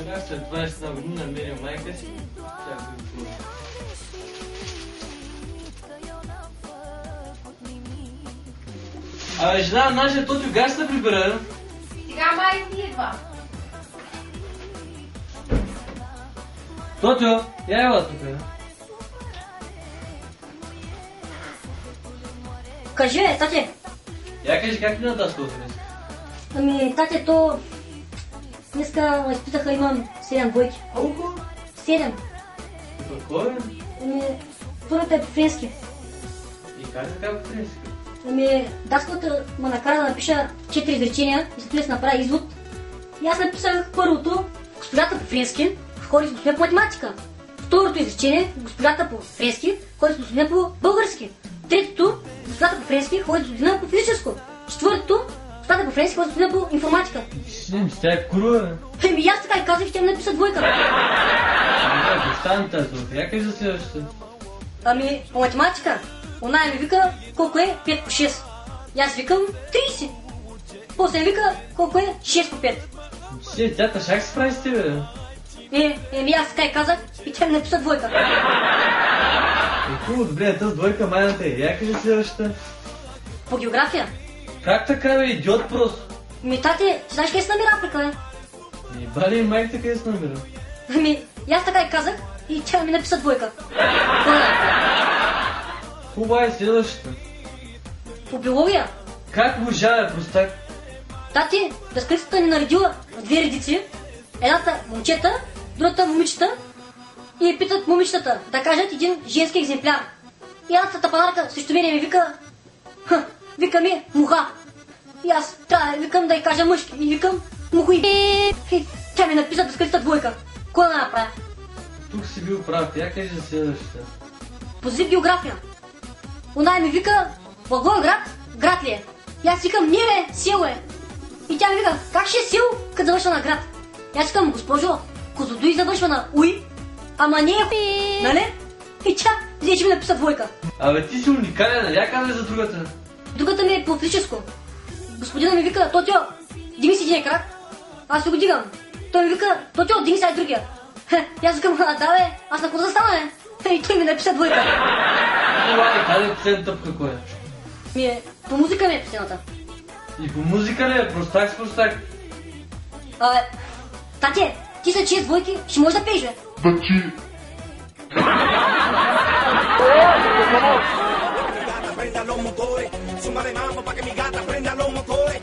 Сега след 20 година намеря майка си, тя го изпълни. Абе, жена, нашия Тотю гаш се прибира. Сега май си идва. Тотю, я ела тук. Кажи, тате. Я кажи как ми надаш този днес? Ами, тате, то... Днеска ме изпитаха, имам 7 двойки. Колко? 7. Кой? Ами, първата е по френски. И как така по френски? Ами, даскалата ме накара да напиша 4 изречения и след това да направя извод. И аз написах първото, госпожата по френски, ходи с господин по математика. Второто изречение, госпожата по френски, ходи с господин по български. Третото, господата по френски, ходи с господин по физическо. Четвъртото, господата по френски, ходи с господин по информатика. Тя е курва. Еми, аз така и казах, ще ми напиша двойка. Ами, остана тази двойка. Я кажи за следващата. Ами, по математика, она ми вика колко е 5 по 6. И аз викам 30. После ми вика колко е 6 по 5. Тята шак се прави с тебе. Еми, аз така и казах и тя ми напиша двойка. Хубаво, добре, тази двойка майната е. Я кажи следващата. По география. Как така, бе, идиот просто? Ами, тате, ти знаеш къде се намира Африка, бе? Бали майката къде се намира? Ами, и аз така и казах и тя ми написа двойка. Хубава е следващата. По биология. Как можа, бе, простак? Тати, разкритата ни наредила в две редици. Едната момчета, другата момичета. И питат момичетата да кажат един женски екземпляр. И едната тапанарка срещу мене ми вика... Вика ми муха. И аз трябва викам да й кажа мъжки. И викам мухуи. И тя ми написа да скритата двойка. Кой да направя? Тук си бил прав. Я кажи за следващата. Позив география. Она ми вика Благоевград, град ли е? И аз викам, не бе, село е. И тя ми вика, как ще е село, като завършва на град? И аз викам, госпожо, Козлодуй завършва на уи, ама не е нали? И тя взе, че ми написа двойка. Абе, ти си уникален, я казвай за другата. Другата ми е по физическо. Господина ми вика, Тотио, дигни си един крак. Аз си го дигам. Той ми вика, Тотио, дигни сега и другия. И аз викам, да бе, аз на кого да стана, бе? И той ми написа двойка. Това е, къде е последната тъпка, кой е? По музика ми е последната. И по музика ли е? Простак с простак. Абе, тате, ти са 6 двойки, ще можеш да пееш, бе? Prenda los motores, zumba de mambo pa' que mi gata prenda los motores.